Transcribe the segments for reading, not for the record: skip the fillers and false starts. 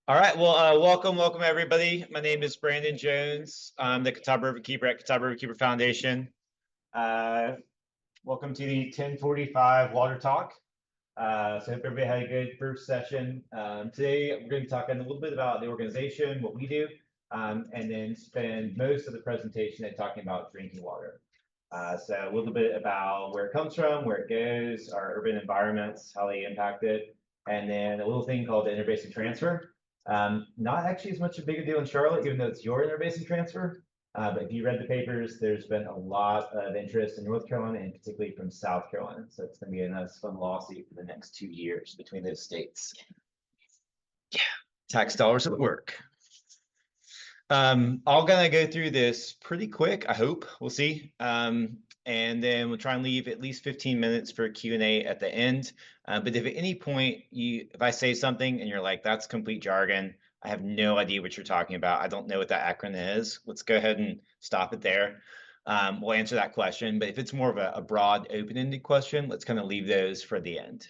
All right. Well, welcome everybody. My name is Brandon Jones. I'm the Catawba Riverkeeper at Catawba Riverkeeper Foundation. Uh, Welcome to the 1045 Water Talk. So I hope everybody had a good first session. Today we're going to be talking a little bit about the organization, what we do, and then spend most of the presentation talking about drinking water. So a little bit about where it comes from, where it goes, our urban environments, how they impact it, and then a little thing called the interbasin transfer. Not actually as much a big a deal in Charlotte, even though it's your interbasin transfer. But if you read the papers, there's been a lot of interest in North Carolina and particularly from South Carolina. So it's going to be a nice fun lawsuit for the next 2 years between those states. Yeah, tax dollars at work. All gonna go through this pretty quick, I hope. We'll see. And then we'll try and leave at least 15 minutes for Q&A at the end. But if at any point if I say something and you're like, that's complete jargon, I have no idea what you're talking about. I don't know what that acronym is. Let's go ahead and stop it there. We'll answer that question. But if it's more of a broad, open-ended question, let's kind of leave those for the end.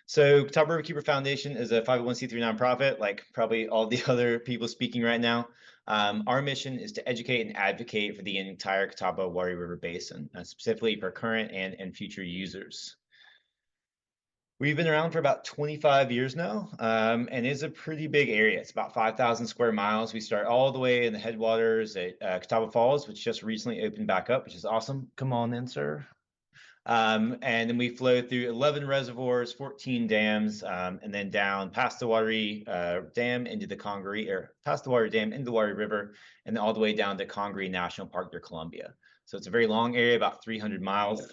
So Catawba Riverkeeper Foundation is a 501c3 nonprofit, like probably all the other people speaking right now. Our mission is to educate and advocate for the entire Catawba Water River Basin, specifically for current and future users. We've been around for about 25 years now, and it's a pretty big area. It's about 5,000 square miles. We start all the way in the headwaters at Catawba Falls, which just recently opened back up, which is awesome. Come on in, sir. And then we flow through 11 reservoirs, 14 dams, and then down past the Wateree Dam into the Congaree, or past the Wateree Dam into the Wateree River, and then all the way down to Congaree National Park near Columbia. So it's a very long area, about 300 miles.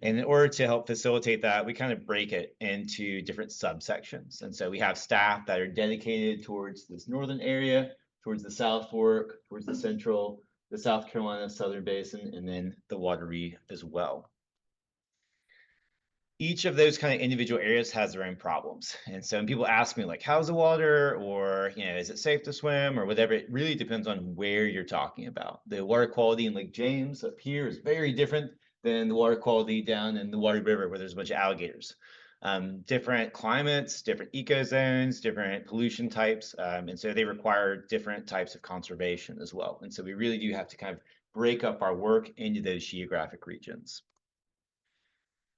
And in order to help facilitate that, we kind of break it into different subsections. And so we have staff that are dedicated towards this northern area, towards the South Fork, towards the central, the South Carolina Southern Basin, and then the Wateree as well. Each of those kind of individual areas has their own problems. And so when people ask me like, how's the water, or, is it safe to swim, or whatever, it really depends on where you're talking about. The water quality in Lake James up here is very different than the water quality down in the Wateree River where there's a bunch of alligators. Different climates, different ecozones, different pollution types. And so they require different types of conservation as well. And so we really do have to kind of break up our work into those geographic regions.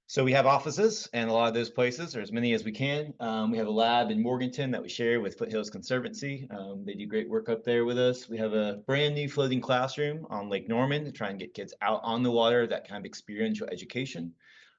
So we have offices, and a lot of those places, or as many as we can. We have a lab in Morganton that we share with Foothills Conservancy. They do great work up there with us. We have a brand new floating classroom on Lake Norman to try and get kids out on the water, that kind of experiential education.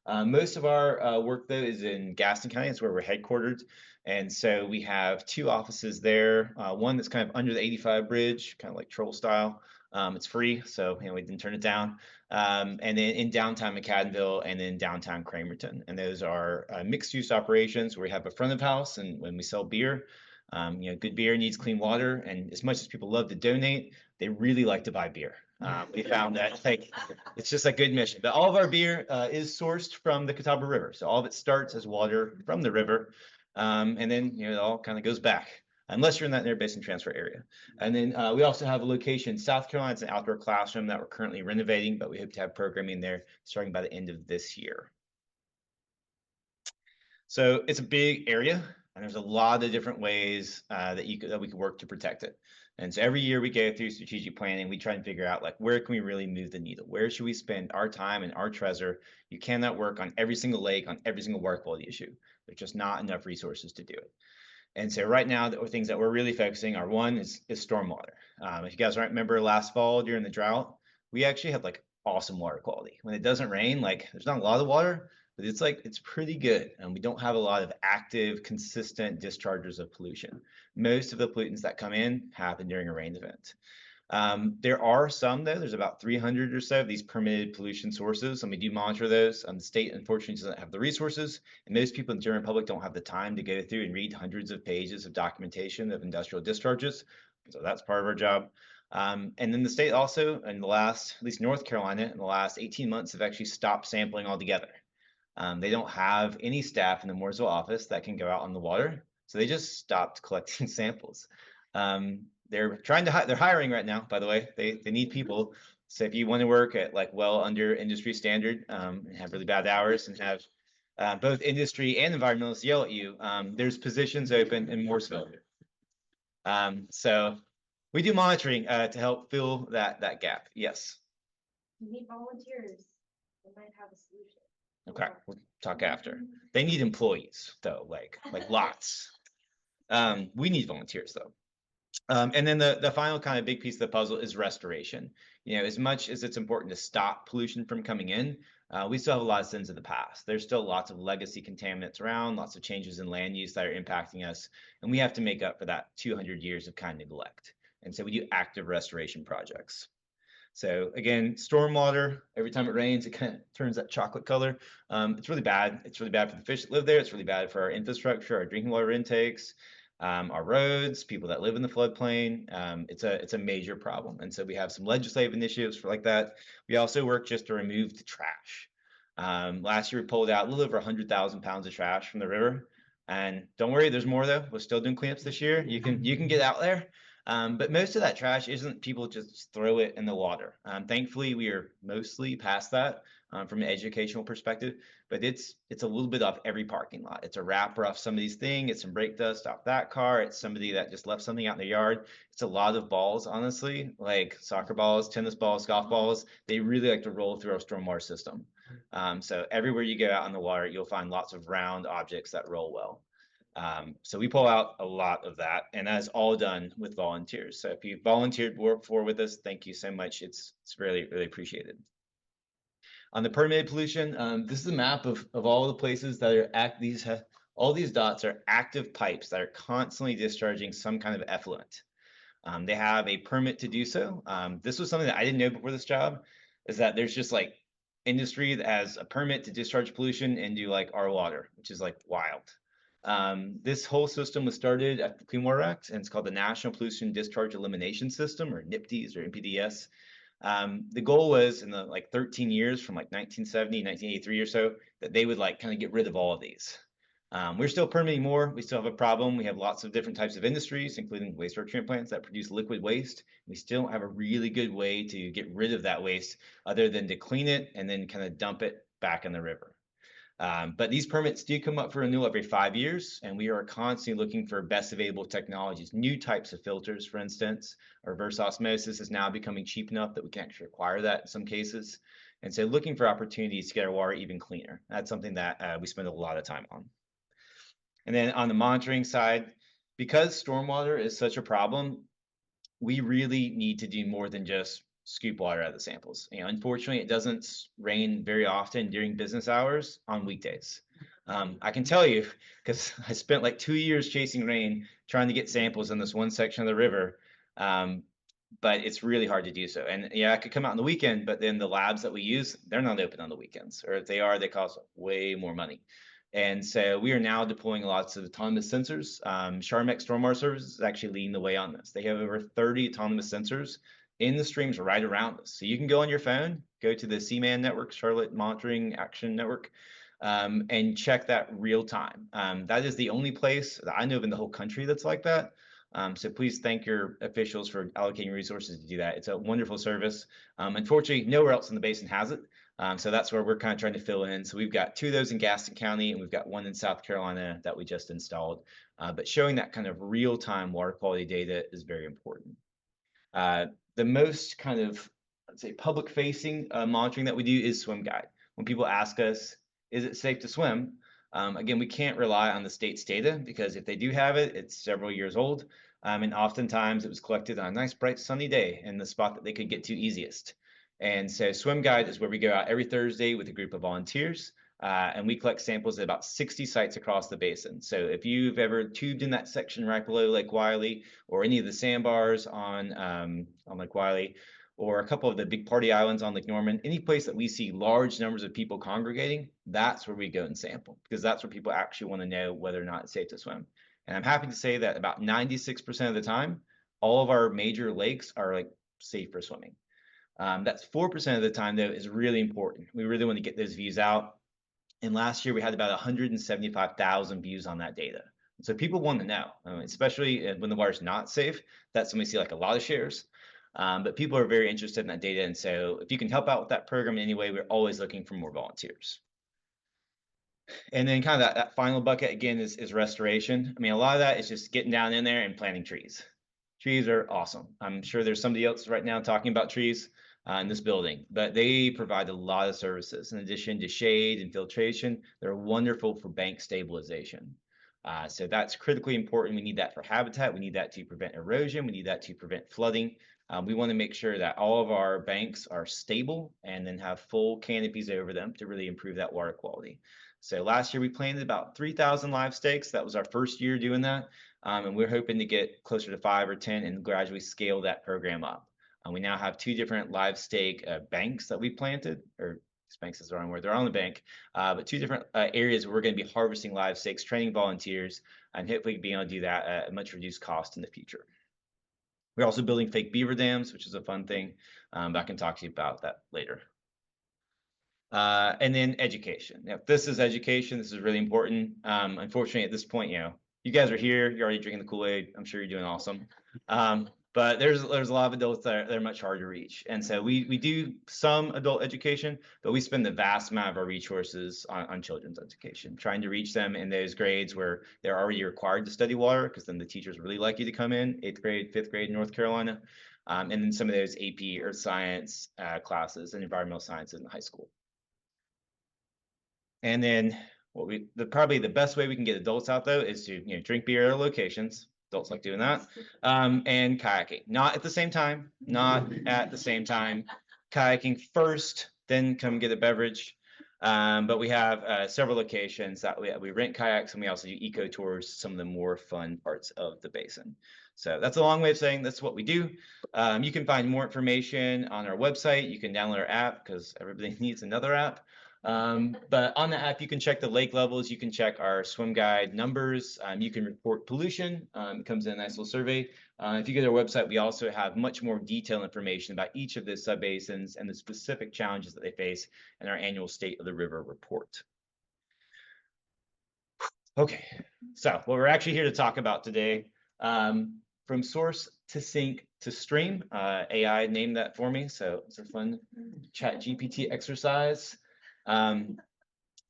Most of our work, though, is in Gaston County. That's where we're headquartered. And so we have two offices there. One that's kind of under the 85 bridge, kind of like troll style. It's free, so we didn't turn it down. And then in downtown McAdenville and then downtown Cramerton. And those are mixed use operations where we have a front of house and when we sell beer. Good beer needs clean water. And as much as people love to donate, they really like to buy beer. We found that it's just a good mission. But all of our beer is sourced from the Catawba River. So all of it starts as water from the river. And then it all kind of goes back, unless you're in that interbasin transfer area. And then we also have a location in South Carolina. It's an outdoor classroom that we're currently renovating, but we hope to have programming there starting by the end of this year. So it's a big area, and there's a lot of different ways that we could work to protect it. And so every year we go through strategic planning, we try and figure out where can we really move the needle? Where should we spend our time and our treasure? You cannot work on every single lake, on every single water quality issue. There's just not enough resources to do it. And so right now, the things that we're really focusing are, one is stormwater. If you guys remember last fall during the drought, we actually had awesome water quality. When it doesn't rain, there's not a lot of water, but it's pretty good. And we don't have a lot of active, consistent discharges of pollution. Most of the pollutants that come in happen during a rain event. There are some, though. There's about 300 or so of these permitted pollution sources, and we do monitor those. The state, unfortunately, doesn't have the resources, and most people in the general public don't have the time to go through and read hundreds of pages of documentation of industrial discharges. So that's part of our job. And then the state also, in the last, at least North Carolina, in the last 18 months, have actually stopped sampling altogether. They don't have any staff in the Mooresville office that can go out on the water, so they just stopped collecting samples. They're hiring right now, by the way. They need people. So if you want to work at well under industry standard, and have really bad hours and have both industry and environmentalists yell at you, there's positions open in Mooresville. So we do monitoring to help fill that gap. Yes. You need volunteers. They might have a solution. Okay, we'll talk after. They need employees though, like lots. We need volunteers though. And then the final kind of big piece of the puzzle is restoration. You know, as much as it's important to stop pollution from coming in, we still have a lot of sins in the past. There's still lots of legacy contaminants around, lots of changes in land use that are impacting us, and we have to make up for that 200 years of kind of neglect. And so we do active restoration projects. So again, stormwater, every time it rains, it kind of turns that chocolate color. It's really bad. It's really bad for the fish that live there. It's really bad for our infrastructure, our drinking water intakes, our roads, people that live in the floodplain. It's a major problem. And so we have some legislative initiatives for like that. We also work just to remove the trash. Last year we pulled out a little over 100,000 pounds of trash from the river. And don't worry, there's more though. We're still doing cleanups this year. You can get out there. But most of that trash isn't people just throw it in the water. Thankfully, we are mostly past that from an educational perspective, but it's a little bit off every parking lot. It's a wrapper off somebody's thing. It's some brake dust off that car. It's somebody that just left something out in the yard. It's a lot of balls, honestly, like soccer balls, tennis balls, golf balls. They really like to roll through our stormwater system. So everywhere you go out in the water, you'll find lots of round objects that roll well. So we pull out a lot of that, and that is all done with volunteers. So if you volunteered work for with us, thank you so much. It's really, really appreciated. On the permitted pollution, this is a map of all the places that are all these dots are active pipes that are constantly discharging some kind of effluent. They have a permit to do so. This was something that I didn't know before this job, is that there's just like industry that has a permit to discharge pollution into like our water, which is like wild. This whole system was started at the Clean Water Act, and it's called the National Pollution Discharge Elimination System, or NPDES or NPDES. The goal was in the like 13 years from like 1970, 1983 or so, that they would like kind of get rid of all of these. We're still permitting more. We still have a problem. We have lots of different types of industries, including wastewater treatment plants that produce liquid waste. We still don't have a really good way to get rid of that waste other than to clean it and then kind of dump it back in the river. But these permits do come up for renewal every 5 years, and we are constantly looking for best available technologies, new types of filters, for instance. Reverse osmosis is now becoming cheap enough that we can actually require that in some cases. And so looking for opportunities to get our water even cleaner. That's something that we spend a lot of time on. And then on the monitoring side, because stormwater is such a problem, we really need to do more than just scoop water out of the samples. You know, unfortunately, it doesn't rain very often during business hours on weekdays. I can tell you, because I spent like 2 years chasing rain, trying to get samples in this one section of the river. But it's really hard to do so. And yeah, I could come out on the weekend, but then the labs that we use, they're not open on the weekends, or if they are, they cost way more money. And so we are now deploying lots of autonomous sensors. Charmex Stormwater Services is actually leading the way on this. They have over 30 autonomous sensors in the streams right around us. So you can go on your phone, go to the CMAN network, Charlotte Monitoring Action Network, and check that real time. That is the only place that I know of in the whole country that's like that. So please thank your officials for allocating resources to do that. It's a wonderful service. Unfortunately, nowhere else in the basin has it. So that's where we're kind of trying to fill in. So we've got 2 of those in Gaston County, and we've got 1 in South Carolina that we just installed. But showing that kind of real-time water quality data is very important. The most kind of, let's say, public-facing monitoring that we do is Swim Guide. When people ask us, is it safe to swim? Again, we can't rely on the state's data, because if they do have it, it's several years old. And oftentimes it was collected on a nice, bright, sunny day in the spot that they could get to easiest. And so Swim Guide is where we go out every Thursday with a group of volunteers, and we collect samples at about 60 sites across the basin. So if you've ever tubed in that section right below Lake Wiley, or any of the sandbars on Lake Wiley, or a couple of the big party islands on Lake Norman, any place that we see large numbers of people congregating, that's where we go and sample, because that's where people actually want to know whether or not it's safe to swim. And I'm happy to say that about 96% of the time, all of our major lakes are like safe for swimming. That's 4% of the time, though, is really important. We really want to get those views out. And last year we had about 175,000 views on that data. So people want to know, especially when the water's not safe. That's when we see like a lot of shares. But people are very interested in that data. And so if you can help out with that program in any way, we're always looking for more volunteers. And then kind of that final bucket again is restoration. I mean, a lot of that is just getting down in there and planting trees. Trees are awesome. I'm sure there's somebody else right now talking about trees in this building, but they provide a lot of services. In addition to shade and filtration, they're wonderful for bank stabilization. So that's critically important. We need that for habitat. We need that to prevent erosion. We need that to prevent flooding. We want to make sure that all of our banks are stable and then have full canopies over them to really improve that water quality. So last year we planted about 3,000 live stakes. That was our first year doing that. And we're hoping to get closer to 5 or 10 and gradually scale that program up. We now have 2 different live stake banks that we planted, or banks is the wrong word, they're on the bank, but 2 different areas where we're going to be harvesting live stakes, training volunteers, and hopefully being able to do that at a much reduced cost in the future. We're also building fake beaver dams, which is a fun thing, but I can talk to you about that later. And then education. Now, this is education. This is really important. Unfortunately, at this point, you guys are here. You're already drinking the Kool-Aid. I'm sure you're doing awesome. But there's a lot of adults that are much harder to reach. And so we do some adult education, but we spend the vast amount of our resources on children's education, trying to reach them in those grades where they're already required to study water, because then the teachers really like you to come in, 8th grade, 5th grade in North Carolina. And then some of those AP Earth Science classes and environmental sciences in high school. And then probably the best way we can get adults out though is to drink beer at locations. Adults like doing that. And kayaking. Not at the same time. Not at the same time. Kayaking first, then come get a beverage. But we have several locations that we rent kayaks, and we also do eco tours, some of the more fun parts of the basin. So that's a long way of saying that's what we do. You can find more information on our website. You can download our app, because everybody needs another app. But on the app, you can check the lake levels. You can check our swim guide numbers. You can report pollution. It comes in a nice little survey. If you go to our website, we also have much more detailed information about each of the subbasins and the specific challenges that they face in our annual State of the River report. Okay, so what we're actually here to talk about today, from source to sink to stream. AI named that for me, so it's a fun chat GPT exercise.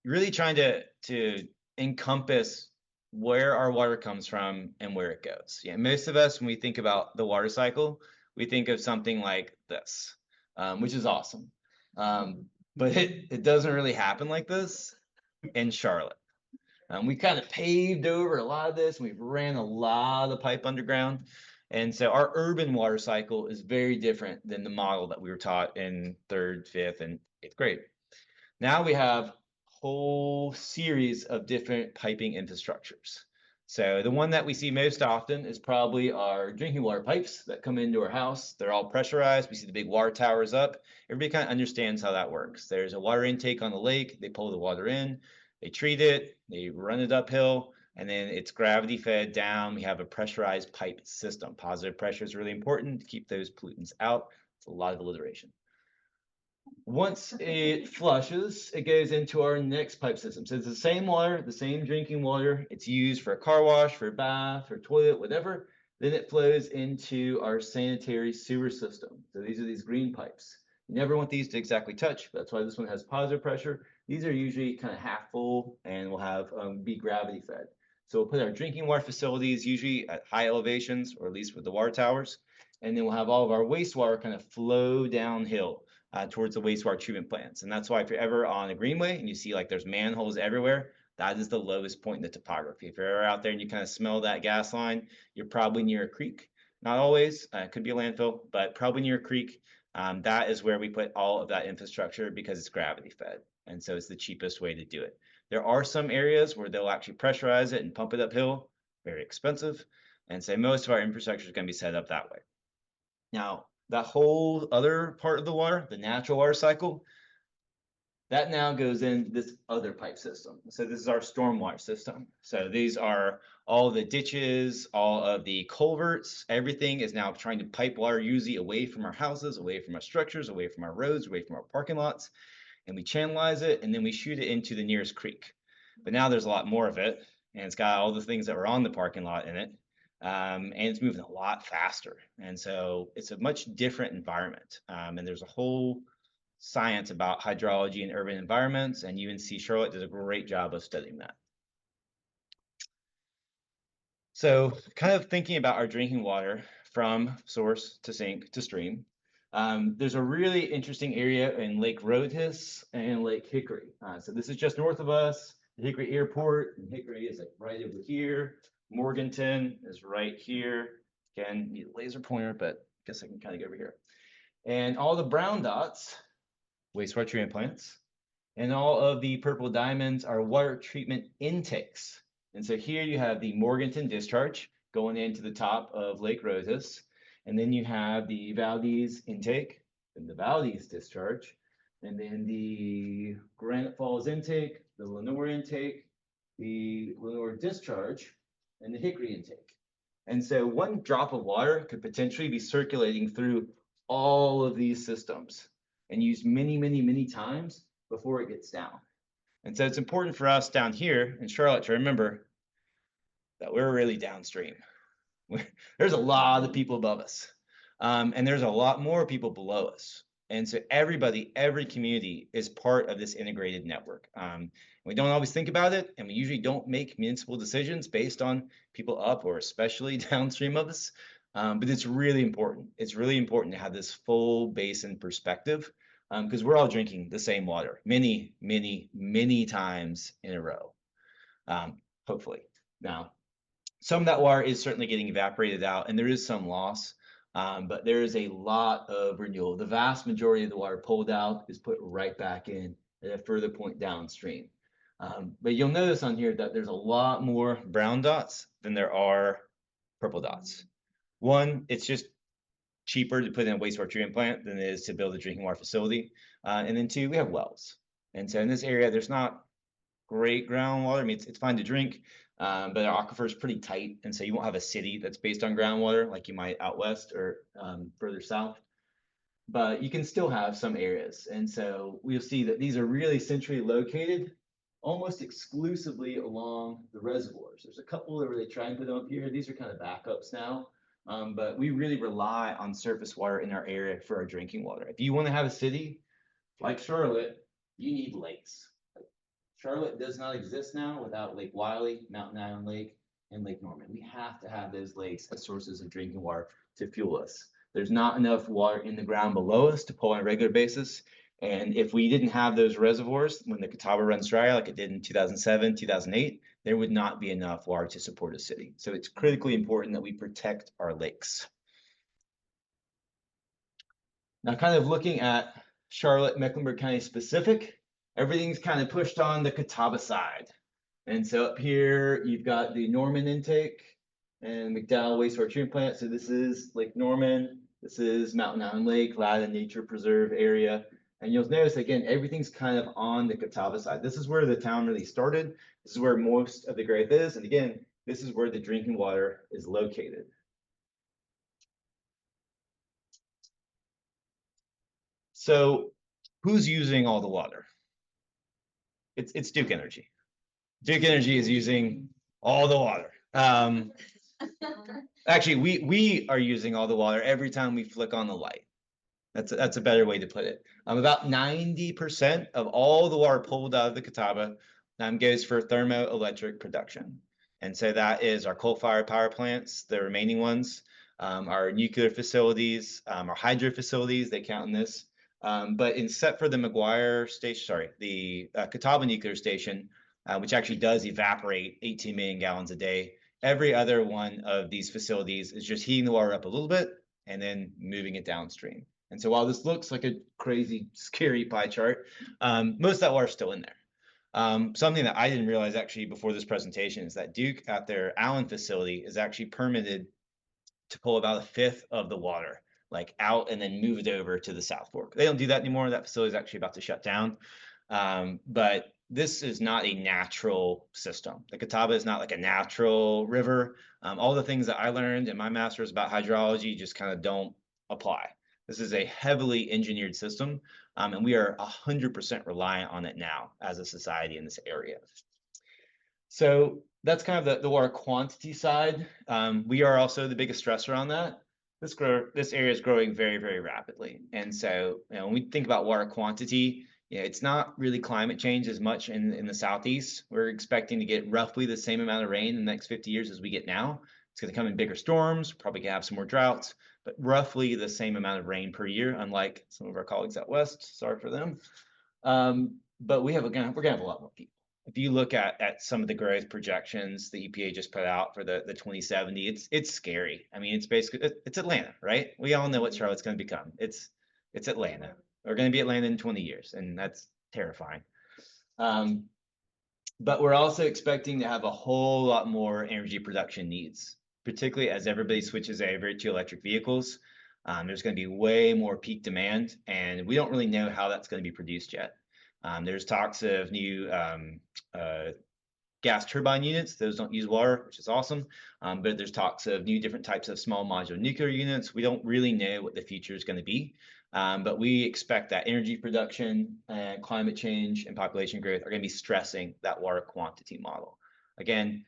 Really trying to encompass where our water comes from and where it goes. Yeah, most of us, when we think about the water cycle, we think of something like this, which is awesome. But it doesn't really happen like this in Charlotte. We kind of paved over a lot of this, and we've ran a lot of pipe underground. And so our urban water cycle is very different than the model that we were taught in 3rd, 5th, and 8th grade. Now we have a whole series of different piping infrastructures. So the one that we see most often is probably our drinking water pipes that come into our house. They're all pressurized. We see the big water towers up. Everybody kind of understands how that works. There's a water intake on the lake. They pull the water in, they treat it, they run it uphill, and then it's gravity fed down. We have a pressurized pipe system. Positive pressure is really important to keep those pollutants out. It's a lot of alliteration. Once it flushes, it goes into our next pipe system. So it's the same water, the same drinking water. It's used for a car wash, for a bath, for a toilet, whatever. Then it flows into our sanitary sewer system. So these are these green pipes. You never want these to exactly touch. That's why this one has positive pressure. These are usually kind of half full and will have be gravity fed. So we'll put our drinking water facilities usually at high elevations, or at least with the water towers. And then we'll have all of our wastewater kind of flow downhill towards the wastewater treatment plants. And that's why if you're ever on a greenway and you see like there's manholes everywhere, that is the lowest point in the topography. If you're ever out there and you kind of smell that gas line, you're probably near a creek. Not always, it could be a landfill, but probably near a creek. That is where we put all of that infrastructure because it's gravity fed. And so it's the cheapest way to do it. There are some areas where they'll actually pressurize it and pump it uphill, very expensive. And so most of our infrastructure is going to be set up that way. Now, that whole other part of the water, the natural water cycle, that now goes into this other pipe system. So this is our stormwater system. So these are all the ditches, all of the culverts, everything is now trying to pipe water usually away from our houses, away from our structures, away from our roads, away from our parking lots. And we channelize it, and then we shoot it into the nearest creek. But now there's a lot more of it, and it's got all the things that were on the parking lot in it. And it's moving a lot faster. And so it's a much different environment. And there's a whole science about hydrology in urban environments, and UNC Charlotte does a great job of studying that. So kind of thinking about our drinking water from source to sink to stream, there's a really interesting area in Lake Rotis and Lake Hickory. So this is just north of us, the Hickory Airport, and Hickory is like right over here. Morganton is right here. Again, need a laser pointer, but I guess I can kind of go over here. And all the brown dots, wastewater treatment plants, and all of the purple diamonds are water treatment intakes. And so here you have the Morganton discharge going into the top of Lake Rotis. And then you have the Valdez intake and the Valdez discharge. And then the Granite Falls intake, the Lenore intake, the Lenore discharge, and the Hickory intake. And so one drop of water could potentially be circulating through all of these systems and used many, many, many times before it gets down. And so it's important for us down here in Charlotte to remember that we're really downstream. There's a lot of people above us, and there's a lot more people below us. And so everybody, every community is part of this integrated network. We don't always think about it, and we usually don't make municipal decisions based on people up or especially downstream of us. But it's really important. It's really important to have this full basin perspective because we're all drinking the same water many, many, many times in a row, hopefully. Now, some of that water is certainly getting evaporated out, and there is some loss, but there is a lot of renewal. The vast majority of the water pulled out is put right back in at a further point downstream. But you'll notice on here that there's a lot more brown dots than there are purple dots. One, it's just cheaper to put in a wastewater treatment plant than it is to build a drinking water facility. And then two, we have wells. And so in this area, there's not great groundwater. I mean, it's fine to drink, but our aquifer is pretty tight. And so you won't have a city that's based on groundwater like you might out west or further south. But you can still have some areas. And so we'll see that these are really centrally located almost exclusively along the reservoirs. There's a couple where they try and put them up here. These are kind of backups now. But we really rely on surface water in our area for our drinking water. If you want to have a city like Charlotte, you need lakes. Charlotte does not exist now without Lake Wiley, Mountain Island Lake, and Lake Norman. We have to have those lakes as sources of drinking water to fuel us. There's not enough water in the ground below us to pull on a regular basis. And if we didn't have those reservoirs, when the Catawba runs dry, like it did in 2007, 2008, there would not be enough water to support a city. So it's critically important that we protect our lakes. Now, kind of looking at Charlotte, Mecklenburg County specific, everything's kind of pushed on the Catawba side. And so up here, you've got the Norman intake and McDowell wastewater treatment plant. So this is Lake Norman. This is Mountain Island Lake, Ladin Nature Preserve area. And you'll notice, again, everything's kind of on the Catawba side. This is where the town really started. This is where most of the growth is. And again, this is where the drinking water is located. So who's using all the water? It's Duke Energy. Duke Energy is using all the water. Actually, we are using all the water every time we flick on the light. That's a better way to put it. About 90% of all the water pulled out of the Catawba goes for thermoelectric production. And so that is our coal-fired power plants, the remaining ones, our nuclear facilities, our hydro facilities, they count in this. But except for the McGuire station, sorry, the Catawba nuclear station, which actually does evaporate 18 million gallons a day, every other one of these facilities is just heating the water up a little bit and then moving it downstream. And so while this looks like a crazy, scary pie chart, most of that water is still in there. Something that I didn't realize actually before this presentation is that Duke at their Allen facility is actually permitted to pull about a fifth of the water like out and then move it over to the South Fork. They don't do that anymore. That facility is actually about to shut down. But this is not a natural system. The Catawba is not like a natural river. All the things that I learned in my master's about hydrology just kind of don't apply. This is a heavily engineered system, and we are 100% reliant on it now as a society in this area. So that's kind of the water quantity side. We are also the biggest stressor on that. this area is growing very, very rapidly. And so, when we think about water quantity, it's not really climate change as much in the southeast. We're expecting to get roughly the same amount of rain in the next 50 years as we get now. It's going to come in bigger storms, probably gonna have some more droughts, but roughly the same amount of rain per year, unlike some of our colleagues out west. Sorry for them. But we're gonna have a lot more people. If you look at some of the growth projections the EPA just put out for the 2070, it's scary. I mean, it's basically it's Atlanta, right? We all know what Charlotte's going to become. It's Atlanta. We're going to be Atlanta in 20 years, and that's terrifying. But we're also expecting to have a whole lot more energy production needs, particularly as everybody switches over to electric vehicles. There's going to be way more peak demand, and we don't really know how that's going to be produced yet. There's talks of new gas turbine units. Those don't use water, which is awesome. But there's talks of new different types of small modular nuclear units. We don't really know what the future is going to be. But we expect that energy production and climate change and population growth are going to be stressing that water quantity model. Again,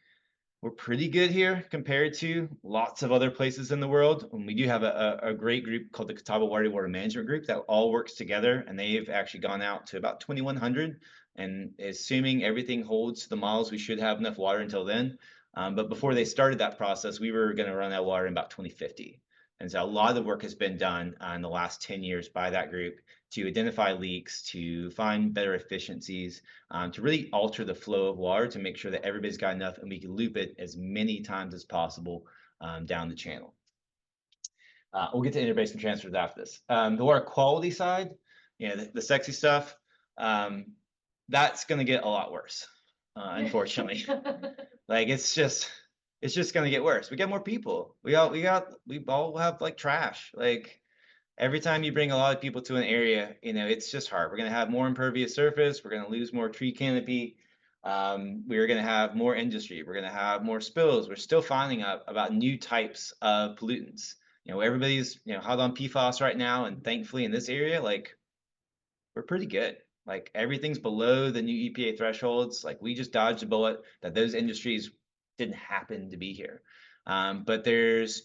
we're pretty good here compared to lots of other places in the world. And we do have a great group called the Catawba Water Management Group that all works together, and they've actually gone out to about 2,100. And assuming everything holds to the models, we should have enough water until then. But before they started that process, we were going to run out of water in about 2050. And so a lot of the work has been done in the last 10 years by that group to identify leaks, to find better efficiencies, to really alter the flow of water to make sure that everybody's got enough and we can loop it as many times as possible down the channel. We'll get to interbasin transfers after this. The water quality side, the sexy stuff, that's going to get a lot worse, unfortunately. Like it's just going to get worse. We get more people. We all have like trash. Like every time you bring a lot of people to an area, it's just hard. We're going to have more impervious surface. We're going to lose more tree canopy. We're going to have more industry. We're going to have more spills. We're still finding out about new types of pollutants. Everybody's hot on PFAS right now, and thankfully in this area, like we're pretty good. Like everything's below the new EPA thresholds. Like we just dodged a bullet that those industries didn't happen to be here. But there's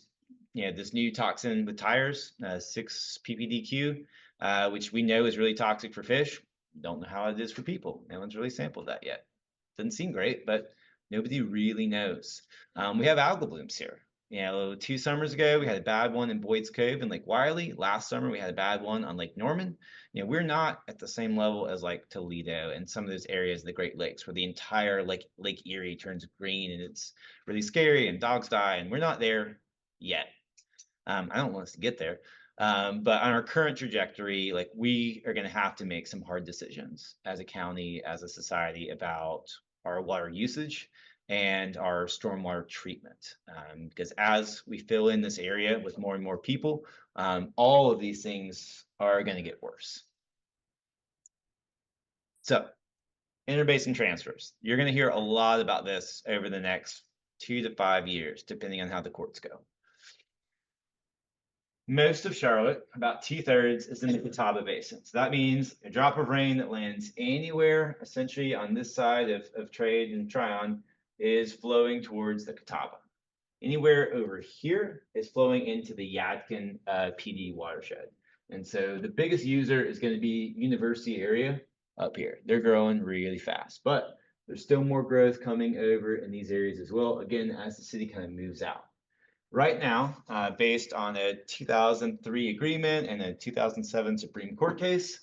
this new toxin with tires, 6-ppdq, which we know is really toxic for fish. Don't know how it is for people. No one's really sampled that yet. Doesn't seem great, but nobody really knows. We have algal blooms here. 2 summers ago, we had a bad one in Boyd's Cove and Lake Wiley. Last summer, we had a bad one on Lake Norman. We're not at the same level as like Toledo and some of those areas of the Great Lakes where the entire Lake Erie turns green and it's really scary and dogs die, and we're not there yet. I don't want us to get there. But on our current trajectory, like we are going to have to make some hard decisions as a county, as a society about our water usage and our stormwater treatment. Because as we fill in this area with more and more people, all of these things are going to get worse. So, interbasin transfers. You're going to hear a lot about this over the next 2 to 5 years, depending on how the courts go. Most of Charlotte, about 2/3, is in the Catawba Basin. So that means a drop of rain that lands anywhere, essentially on this side of Trade and Tryon, is flowing towards the Catawba. Anywhere over here is flowing into the Yadkin PD watershed. And so the biggest user is going to be University area up here. They're growing really fast, but there's still more growth coming over in these areas as well, again, as the city kind of moves out. Right now, based on a 2003 agreement and a 2007 Supreme Court case,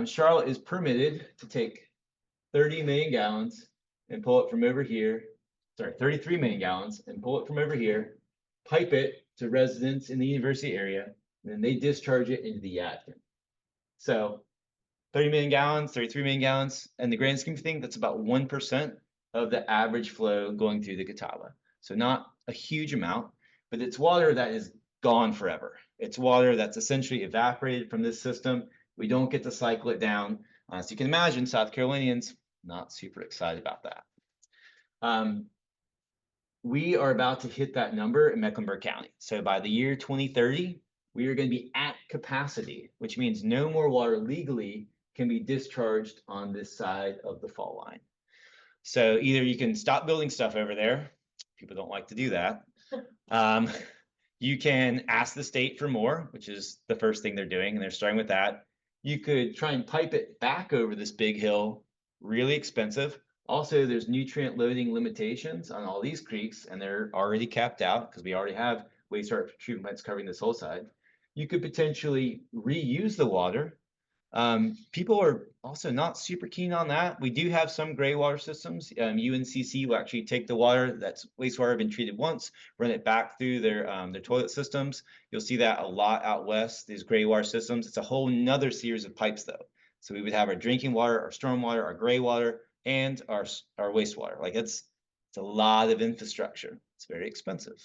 Charlotte is permitted to take 30 million gallons and pull it from over here. Sorry, 33 million gallons and pull it from over here, pipe it to residents in the university area, and then they discharge it into the Yadkin. So 30 million gallons, 33 million gallons, and the grand scheme of things, that's about 1% of the average flow going through the Catawba. So not a huge amount, but it's water that is gone forever. It's water that's essentially evaporated from this system. We don't get to cycle it down. So you can imagine South Carolinians not super excited about that. We are about to hit that number in Mecklenburg County. So by the year 2030, we are going to be at capacity, which means no more water legally can be discharged on this side of the fall line. So either you can stop building stuff over there. People don't like to do that. You can ask the state for more, which is the first thing they're doing, and they're starting with that. You could try and pipe it back over this big hill, really expensive. Also, there's nutrient loading limitations on all these creeks, and they're already capped out because we already have wastewater treatment plants covering this whole side. You could potentially reuse the water. People are also not super keen on that. We do have some gray water systems. UNCC will actually take the water that's wastewater been treated once, run it back through their toilet systems. You'll see that a lot out west, these gray water systems. It's a whole nother series of pipes though. So we would have our drinking water, our storm water, our gray water, and our wastewater. Like it's a lot of infrastructure. It's very expensive.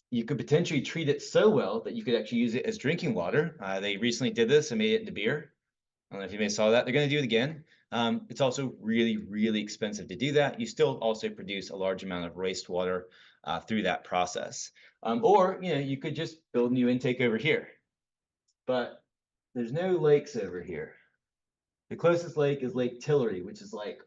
You could potentially treat it so well that you could actually use it as drinking water. They recently did this and made it into beer. I don't know if you may saw that. They're going to do it again. It's also really, really expensive to do that. You still also produce a large amount of wastewater through that process. Or, you could just build a new intake over here. But there's no lakes over here. The closest lake is Lake Tillery, which is like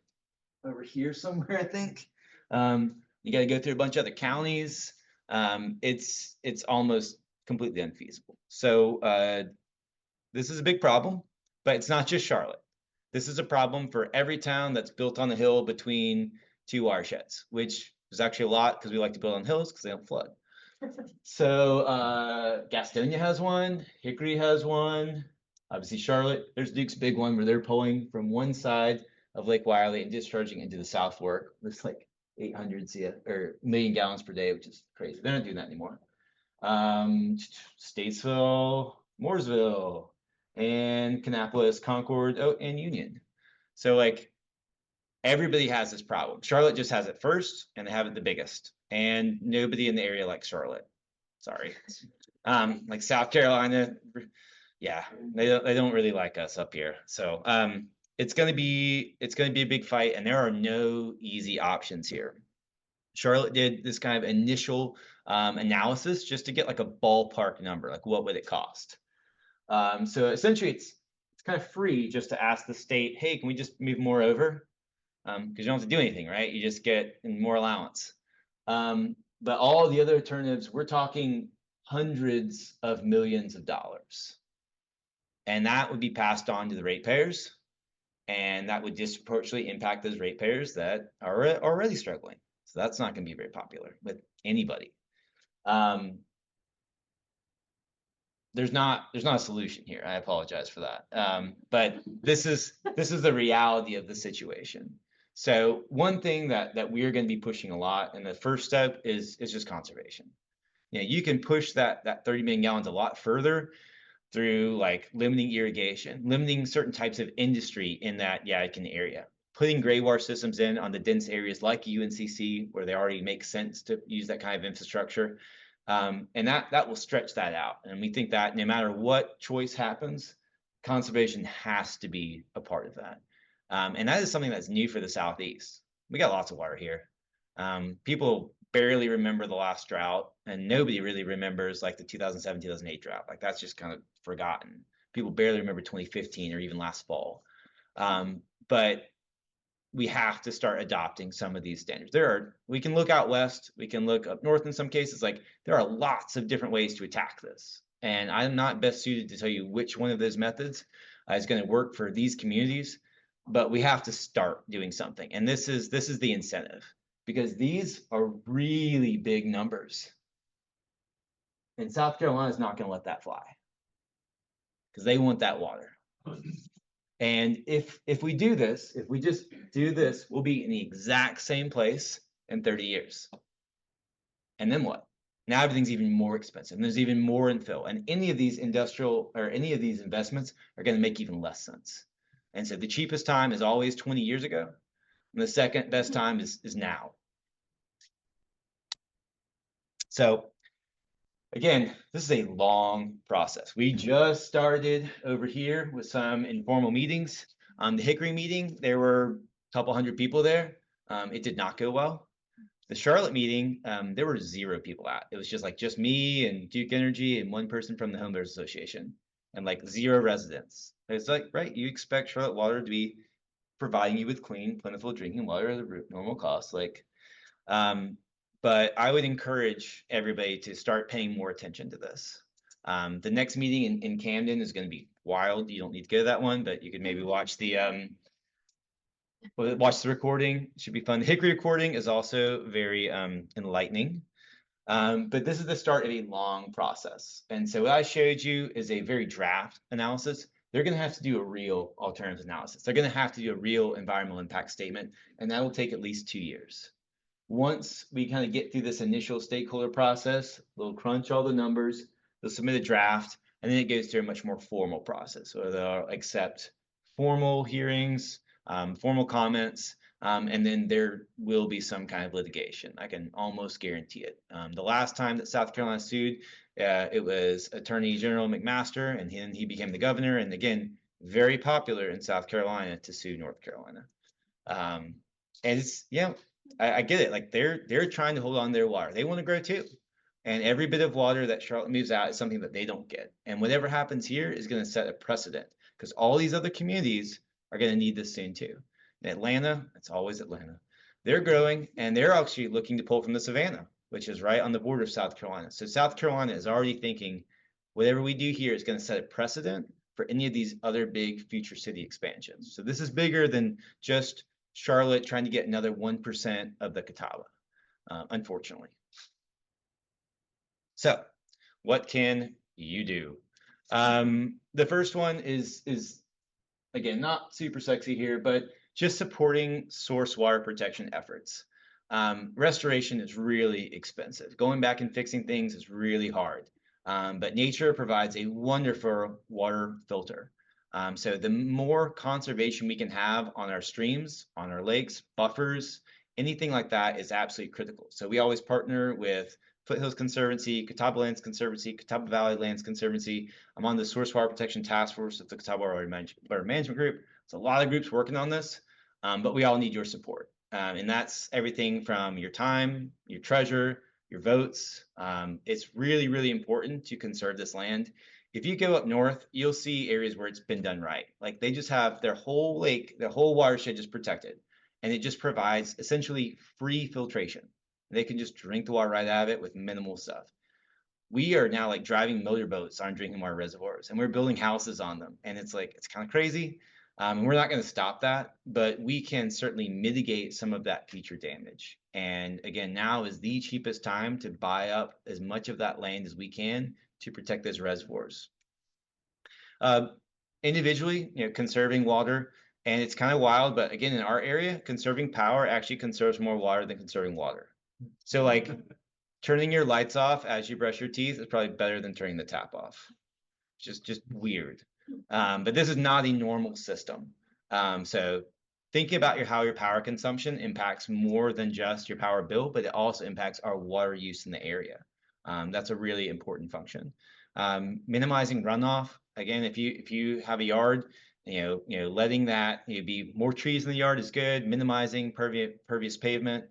over here somewhere, I think. You got to go through a bunch of other counties. It's almost completely unfeasible. So this is a big problem, but it's not just Charlotte. This is a problem for every town that's built on a hill between two watersheds, which is actually a lot because we like to build on hills because they don't flood. So Gastonia has one, Hickory has one, obviously Charlotte. There's Duke's big one where they're pulling from one side of Lake Wylie and discharging into the South Fork. It's like 800 or million gallons per day, which is crazy. They're not doing that anymore. Statesville, Mooresville, and Kannapolis, Concord, and Union. So like everybody has this problem. Charlotte just has it first, and they have it the biggest. And nobody in the area likes Charlotte. Sorry. Like South Carolina, yeah, they don't really like us up here. So it's gonna be a big fight, and there are no easy options here. Charlotte did this kind of initial analysis just to get like a ballpark number, like what would it cost? So essentially, it's kind of free just to ask the state, hey, can we just move more over? Because you don't have to do anything, right? You just get more allowance. But all the other alternatives, we're talking hundreds of millions of dollars. And that would be passed on to the ratepayers. And that would disproportionately impact those ratepayers that are already struggling. So that's not going to be very popular with anybody. There's not a solution here. I apologize for that. But this is the reality of the situation. So one thing that we're going to be pushing a lot, and the first step is just conservation. You can push that 30 million gallons a lot further through like limiting irrigation, limiting certain types of industry in that Yadkin area, putting gray water systems in on the dense areas like UNCC where they already make sense to use that kind of infrastructure. And that will stretch that out. And we think that no matter what choice happens, conservation has to be a part of that. And that is something that's new for the Southeast. We got lots of water here. People barely remember the last drought, and nobody really remembers like the 2007, 2008 drought. Like that's just kind of forgotten. People barely remember 2015 or even last fall. But we have to start adopting some of these standards. We can look out west, we can look up north in some cases. Like there are lots of different ways to attack this. And I'm not best suited to tell you which one of those methods is going to work for these communities, but we have to start doing something. And this is the incentive, because these are really big numbers. And South Carolina is not going to let that fly because they want that water. And if we do this, if we just do this, we'll be in the exact same place in 30 years. And then what? Now everything's even more expensive, and there's even more infill. And any of these industrial or any of these investments are going to make even less sense. And so the cheapest time is always 20 years ago, and the second best time is now. So again, this is a long process. We just started over here with some informal meetings. The Hickory meeting, there were a couple hundred people there. It did not go well. The Charlotte meeting, there were 0 people at. It was just me and Duke Energy and one person from the Homeowners Association, and like 0 residents. It's like, right, you expect Charlotte Water to be providing you with clean, plentiful drinking water at a normal cost. Like, but I would encourage everybody to start paying more attention to this. The next meeting in Camden is going to be wild. You don't need to go to that one, but you could maybe watch the recording. It should be fun. The Hickory recording is also very enlightening. But this is the start of a long process. And so what I showed you is a very draft analysis. They're going to have to do a real alternatives analysis. They're going to have to do a real environmental impact statement, and that will take at least 2 years. Once we kind of get through this initial stakeholder process, they'll crunch all the numbers, they'll submit a draft, and then it goes through a much more formal process where they'll accept formal hearings, formal comments, and then there will be some kind of litigation. I can almost guarantee it. The last time that South Carolina sued, it was Attorney General McMaster, and then he became the governor. And again, very popular in South Carolina to sue North Carolina. And it's, I get it. Like they're trying to hold on to their water. They want to grow too. And every bit of water that Charlotte moves out is something that they don't get. And whatever happens here is going to set a precedent because all these other communities are going to need this soon too. In Atlanta, it's always Atlanta. They're growing and they're actually looking to pull from the Savannah, which is right on the border of South Carolina. So South Carolina is already thinking whatever we do here is going to set a precedent for any of these other big future city expansions. So this is bigger than just Charlotte trying to get another 1% of the Catawba, unfortunately. So what can you do? The first one is again, not super sexy here, but just supporting source water protection efforts. Restoration is really expensive. Going back and fixing things is really hard. But nature provides a wonderful water filter. So the more conservation we can have on our streams, on our lakes, buffers, anything like that is absolutely critical. So we always partner with Foothills Conservancy, Catawba Lands Conservancy, Catawba Valley Lands Conservancy. I'm on the Source Water Protection Task Force of the Catawba Water Management Group. It's a lot of groups working on this, but we all need your support. And that's everything from your time, your treasure, your votes. It's really, really important to conserve this land. If you go up north, you'll see areas where it's been done right. Like they just have their whole lake, their whole watershed just protected. And it just provides essentially free filtration. They can just drink the water right out of it with minimal stuff. We are now like driving motorboats on drinking water reservoirs and we're building houses on them. And it's like, it's kind of crazy. And we're not going to stop that, but we can certainly mitigate some of that future damage. And again, now is the cheapest time to buy up as much of that land as we can to protect those reservoirs. Individually, conserving water, and it's kind of wild, but again, in our area, conserving power actually conserves more water than conserving water. So like turning your lights off as you brush your teeth is probably better than turning the tap off. Just weird. But this is not a normal system. So thinking about how your power consumption impacts more than just your power bill, but it also impacts our water use in the area. That's a really important function. Minimizing runoff. Again, if you have a yard, letting that be more trees in the yard is good. Minimizing pervious pavement,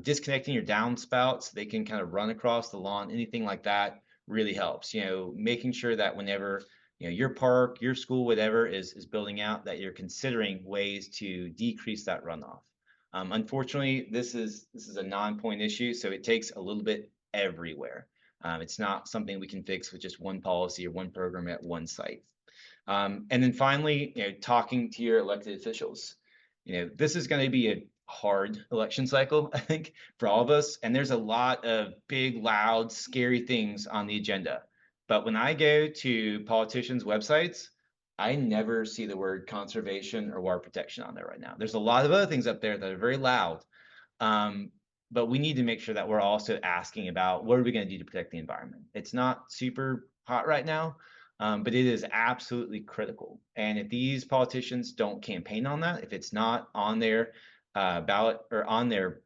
disconnecting your downspouts so they can kind of run across the lawn, anything like that really helps. Making sure that whenever your park, your school, whatever is building out, that you're considering ways to decrease that runoff. Unfortunately, this is a non-point issue, so it takes a little bit everywhere. It's not something we can fix with just one policy or one program at one site. And then finally, talking to your elected officials. This is going to be a hard election cycle, I think, for all of us. And there's a lot of big, loud, scary things on the agenda. But when I go to politicians' websites, I never see the word conservation or water protection on there right now. There's a lot of other things up there that are very loud. But we need to make sure that we're also asking about what are we going to do to protect the environment. It's not super hot right now, but it is absolutely critical. And if these politicians don't campaign on that, if it's not on their ballot or on their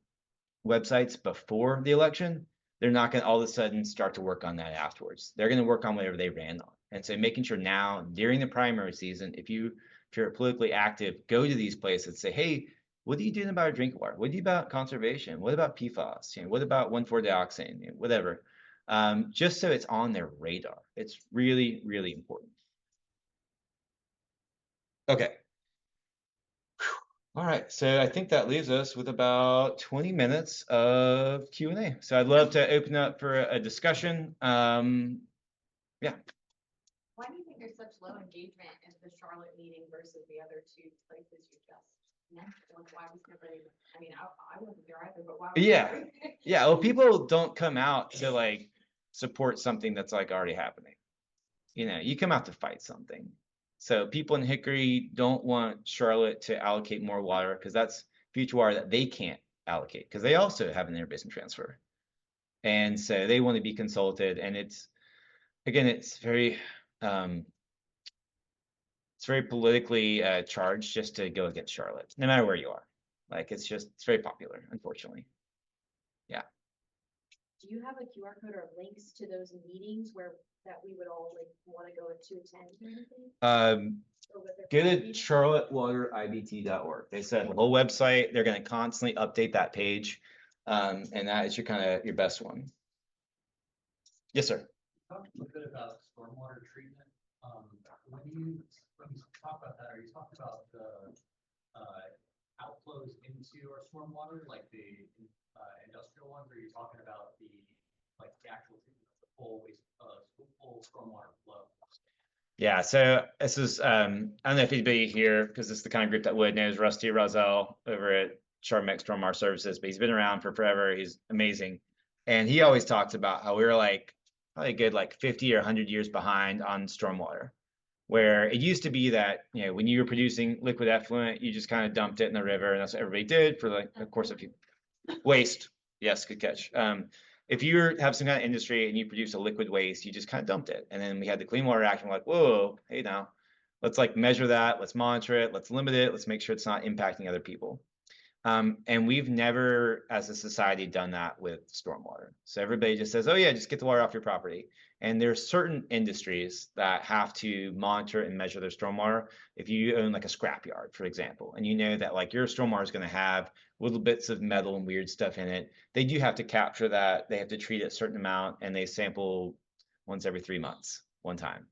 websites before the election, they're not going to all of a sudden start to work on that afterwards. They're going to work on whatever they ran on. And so making sure now during the primary season, if you're politically active, go to these places and say, hey, what are you doing about our drinking water? What do you about conservation? What about PFAS? What about 1,4-dioxane? Whatever. Just so it's on their radar. It's really, really important. Okay. All right, so I think that leaves us with about 20 minutes of Q&A. So I'd love to open up for a discussion. Yeah. Why do you think there's such low engagement in the Charlotte meeting versus the other two places you just mentioned? Like, why was nobody, I mean, I wasn't there either, but why was Yeah. nobody? Yeah, well, people don't come out to like support something that's like already happening. You know, you come out to fight something. So people in Hickory don't want Charlotte to allocate more water because that's future water that they can't allocate because they also have an interbasin transfer. And so they want to be consulted. And it's, again, um, it's very politically charged just to go against Charlotte, no matter where you are. Like it's very popular, unfortunately. Yeah. Do you have a QR code or links to those meetings where that we would all like want to go to attend or anything? Or what they're Go called to meetings? charlottewateribt.org. They said the whole website, they're going to constantly update that page. And that is your best one. Yes, sir. Talk a little bit about stormwater treatment. When you talk about that, are you talking about the outflows into our stormwater, like the industrial ones, or are you talking about the actual treatment of the full stormwater flow? Yeah, so this is I don't know if anybody here, because it's the kind of group that would knows Rusty Rosell over at Charmex Stormwater Services, but he's been around for forever. He's amazing. And he always talks about how we were like probably a good like 50 or 100 years behind on stormwater, where it used to be that, you know, when you were producing liquid effluent, you just kind of dumped it in the river, and that's what everybody did for like the course of waste. Yes, good catch. If you have some kind of industry and you produce a liquid waste, you just kind of dumped it. And then we had the Clean Water Act, and we're like, whoa, hey now, let's like measure that, let's monitor it, let's limit it, let's make sure it's not impacting other people. And we've never, as a society, done that with stormwater. So everybody just says, oh yeah, just get the water off your property. And there's certain industries that have to monitor and measure their stormwater. If you own like a scrapyard, for example, and you know that like your stormwater is going to have little bits of metal and weird stuff in it, they do have to capture that. They have to treat it a certain amount, and they sample once every 3 months, one time.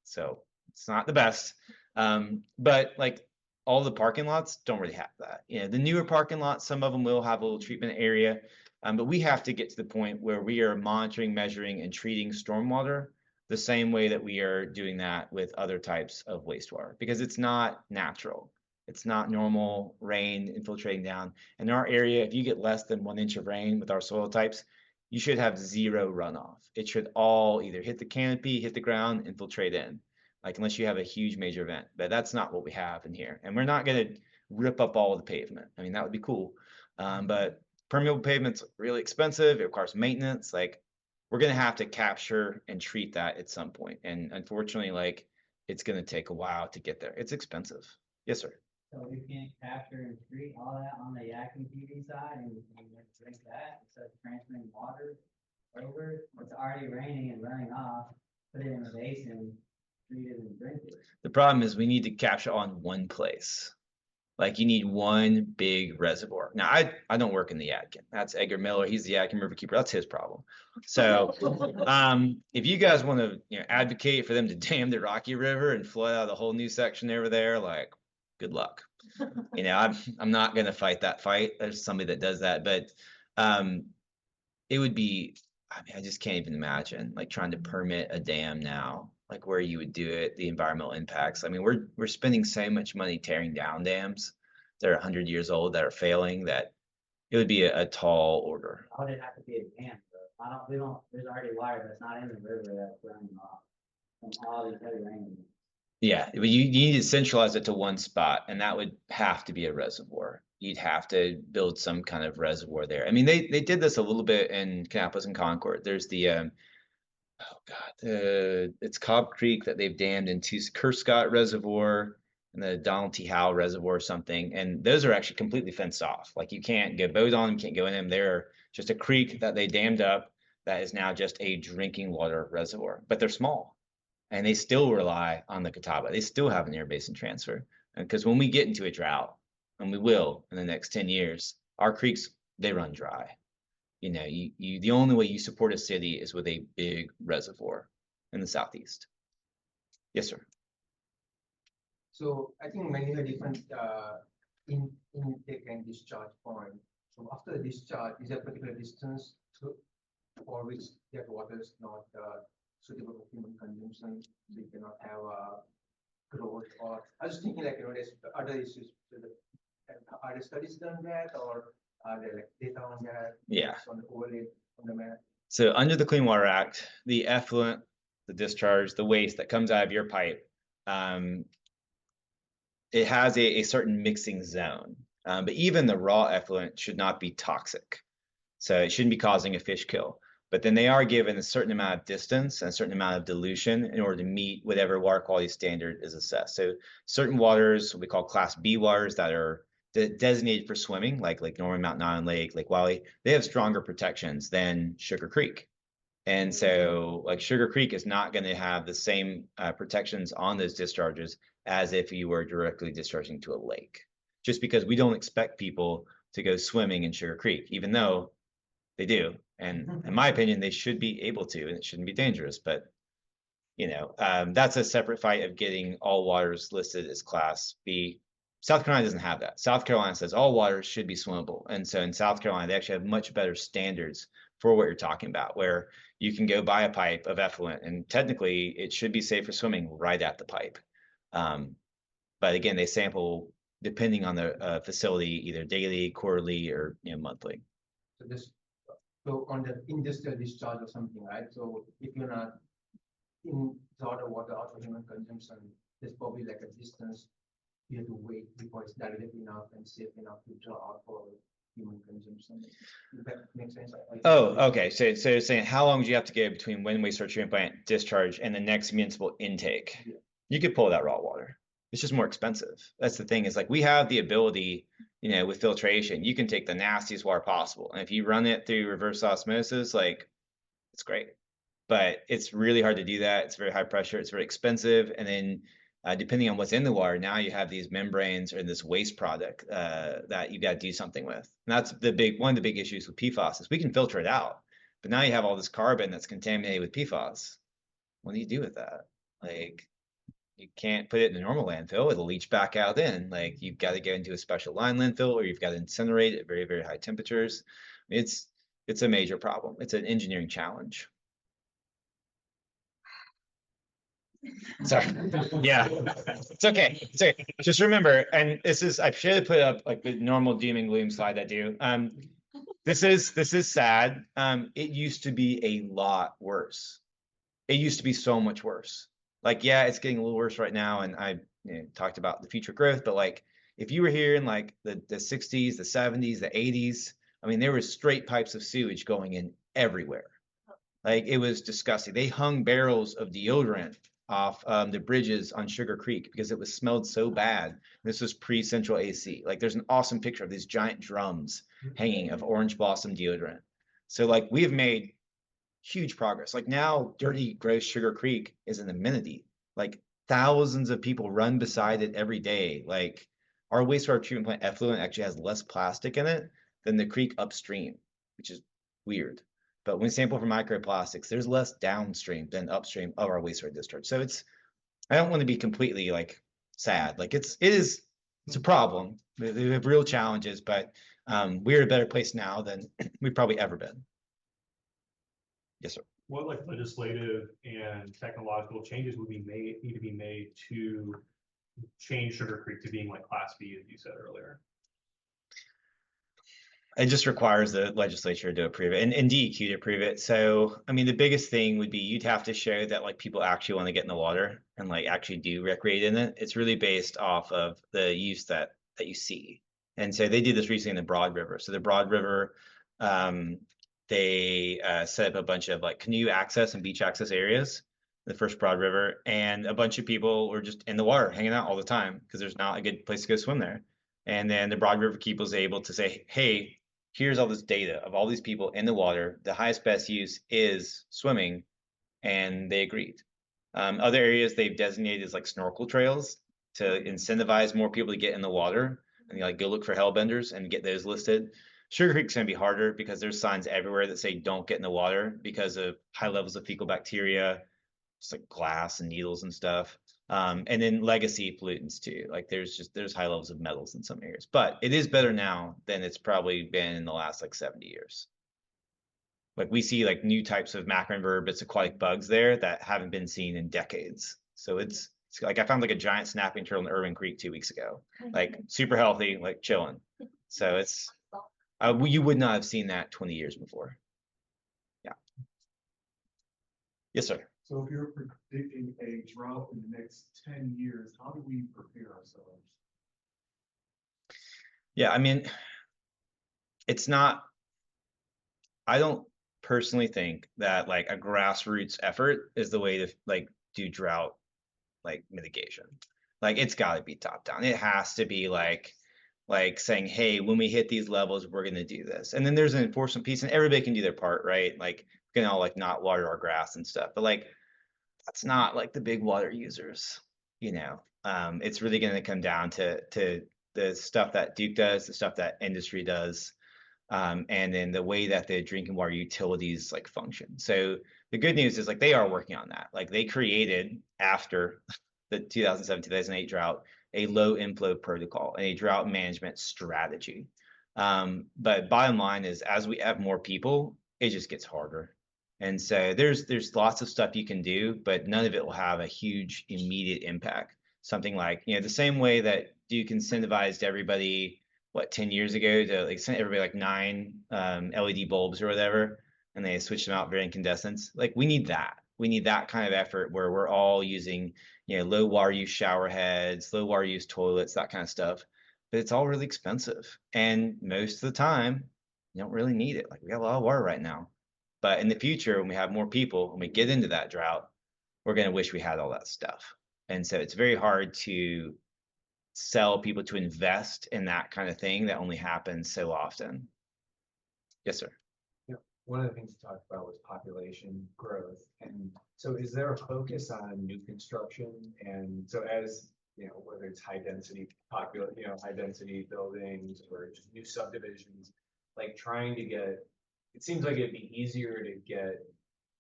So it's not the best. But like all the parking lots don't really have that. You know, the newer parking lots, some of them will have a little treatment area, but we have to get to the point where we are monitoring, measuring, and treating stormwater the same way that we are doing that with other types of wastewater, because it's not natural. It's not normal rain infiltrating down. In our area, if you get less than 1 inch of rain with our soil types, you should have zero runoff. It should all either hit the canopy, hit the ground, infiltrate in, like unless you have a huge major event. But that's not what we have in here. And we're not going to rip up all of the pavement. I mean, that would be cool. But permeable pavement's really expensive. It requires maintenance. Like we're going to have to capture and treat that at some point. And unfortunately, like it's going to take a while to get there. It's expensive. Yes, sir. So we can't capture and treat all that on the Yakin TV side and drink that instead of transferring water over. It's already raining and running off, put it in a basin, treat it and drink it. The problem is we need to capture on one place. Like you need one big reservoir. Now I don't work in the Yadkin. That's Edgar Miller. He's the Yadkin Riverkeeper. That's his problem. So if you guys want to advocate for them to dam the Rocky River and flood out a whole new section over there, like good luck. I'm not gonna fight that fight. There's somebody that does that, but it would be, I mean, I just can't even imagine like trying to permit a dam now, like where you would do it, the environmental impacts. I mean, we're spending so much money tearing down dams that are 100 years old that are failing that it would be a tall order. How would it have to be a dam? There's already water that's not in the river that's running off from all these heavy rain. Yeah, but you need to centralize it to one spot, and that would have to be a reservoir. You'd have to build some kind of reservoir there. I mean, they did this a little bit in Kannapolis and Concord. There's the oh God, it's Cobb Creek that they've dammed into Kerscott Reservoir and the Donald T. Howe Reservoir or something. And those are actually completely fenced off. Like you can't go boat on them, can't go in them. They're just a creek that they dammed up that is now just a drinking water reservoir, but they're small and they still rely on the Catawba. They still have an interbasin transfer. Because when we get into a drought, and we will in the next 10 years, our creeks, they run dry. The only way you support a city is with a big reservoir in the southeast. Yes, sir. So I think many are different intake and discharge point. So after the discharge, is there a particular distance for which that water is not suitable for human consumption? So you cannot have growth, or I was thinking like, there's other issues. Are the studies done that, or are there like data on that? Yeah. On the overlay on the map? So under the Clean Water Act, the effluent, the discharge, the waste that comes out of your pipe, it has a certain mixing zone. But even the raw effluent should not be toxic. So it shouldn't be causing a fish kill. But then they are given a certain amount of distance and a certain amount of dilution in order to meet whatever water quality standard is assessed. So certain waters, what we call Class B waters that are designated for swimming, like Norman Mountain Island Lake, Lake Wylie, they have stronger protections than Sugar Creek. And so like Sugar Creek is not going to have the same protections on those discharges as if you were directly discharging to a lake, just because we don't expect people to go swimming in Sugar Creek, even though they do. And in my opinion, they should be able to, and it shouldn't be dangerous. But, that's a separate fight of getting all waters listed as Class B. South Carolina doesn't have that. South Carolina says all waters should be swimmable. And so in South Carolina, they actually have much better standards for what you're talking about, where you can go buy a pipe of effluent, and technically it should be safe for swimming right at the pipe. But again, they sample depending on the facility, either daily, quarterly, or monthly. So on the industrial discharge or something, right? So if you're not in sort of water out for human consumption, there's probably like a distance you have to wait before it's diluted enough and safe enough to draw out for human consumption. Does that make sense? Oh, okay. So you're saying how long do you have to go between when wastewater treatment plant discharge and the next municipal intake? Yeah. You could pull that raw water. It's just more expensive. That's the thing, is like we have the ability, with filtration, you can take the nastiest water possible. And if you run it through reverse osmosis, like it's great. But it's really hard to do that. It's very high pressure. It's very expensive. And then depending on what's in the water, now you have these membranes or this waste product that you got to do something with. And that's one of the big issues with PFAS is we can filter it out, but now you have all this carbon that's contaminated with PFAS. What do you do with that? Like, you can't put it in a normal landfill. It'll leach back out in. Like, you've got to get into a special line landfill, or you've got to incinerate at very, very high temperatures. It's a major problem. It's an engineering challenge. Sorry. Yeah, it's okay. It's okay. Just remember, and I should have put up like the normal doom and gloom slide I do. This is sad. It used to be a lot worse. It used to be so much worse. Like, yeah, it's getting a little worse right now. And I talked about the future growth, but like, if you were here in like the 60s, the 70s, the 80s, I mean, there was straight pipes of sewage going in everywhere. Like, it was disgusting. They hung barrels of deodorant off the bridges on Sugar Creek because it was smelled so bad. This was pre-central AC. Like, there's an awesome picture of these giant drums hanging of orange blossom deodorant. So like, we have made huge progress. Like, now dirty, gross Sugar Creek is an amenity. Like, thousands of people run beside it every day. Like, our wastewater treatment plant effluent actually has less plastic in it than the creek upstream, which is weird. But when we sample for microplastics, there's less downstream than upstream of our wastewater discharge. So I don't want to be completely like sad. Like, it's a problem. We have real challenges, but we're in a better place now than we've probably ever been. Yes, sir. What like legislative and technological changes need to be made to change Sugar Creek to being like Class B, as you said earlier? It just requires the legislature to approve it and DEQ to approve it. So, I mean, the biggest thing would be you'd have to show that like people actually want to get in the water and like actually do recreate in it. It's really based off of the use that you see. And so they did this recently in the Broad River. So the Broad River, they set up a bunch of like canoe access and beach access areas, the first Broad River, and a bunch of people were just in the water hanging out all the time because there's not a good place to go swim there. And then the Broad Riverkeeper was able to say, hey, here's all this data of all these people in the water. The highest best use is swimming, and they agreed. Other areas they've designated as like snorkel trails to incentivize more people to get in the water and like go look for hellbenders and get those listed. Sugar Creek's going to be harder because there's signs everywhere that say don't get in the water because of high levels of fecal bacteria, just like glass and needles and stuff. And then legacy pollutants too. Like there's high levels of metals in some areas, but it is better now than it's probably been in the last like 70 years. Like we see like new types of macroinvertebrates, aquatic bugs there that haven't been seen in decades. So it's like I found like a giant snapping turtle in Irving Creek 2 weeks ago, like super healthy, like chilling. So it's you would not have seen that 20 years before. Yeah. Yes, sir. So if you're predicting a drought in the next 10 years, how do we prepare ourselves? Yeah, I mean, it's not, I don't personally think that like a grassroots effort is the way to like do drought like mitigation. Like it's got to be top down. It has to be like saying, hey, when we hit these levels, we're going to do this. And then there's an enforcement piece and everybody can do their part, right? Like we can all like not water our grass and stuff, but like that's not like the big water users, you know. It's really going to come down to the stuff that Duke does, the stuff that industry does, and then the way that the drinking water utilities like function. So the good news is like they are working on that. Like they created after the 2007-2008 drought a low inflow protocol and a drought management strategy. But bottom line is, as we have more people, it just gets harder. And so there's lots of stuff you can do, but none of it will have a huge immediate impact. Something like, you know, the same way that Duke incentivized everybody, what, 10 years ago to like send everybody like 9 LED bulbs or whatever, and they switched them out for incandescents. Like we need that. We need that kind of effort where we're all using, you know, low water use shower heads, low water use toilets, that kind of stuff. But it's all really expensive. And most of the time, you don't really need it. Like we got a lot of water right now. But in the future, when we have more people, when we get into that drought, we're going to wish we had all that stuff. And so it's very hard to sell people to invest in that kind of thing that only happens so often. Yes, sir. Yeah, one of the things you talked about was population growth. And so is there a focus on new construction? And so as, you know, whether it's high density high density buildings or just new subdivisions, like trying to get, it seems like it'd be easier to get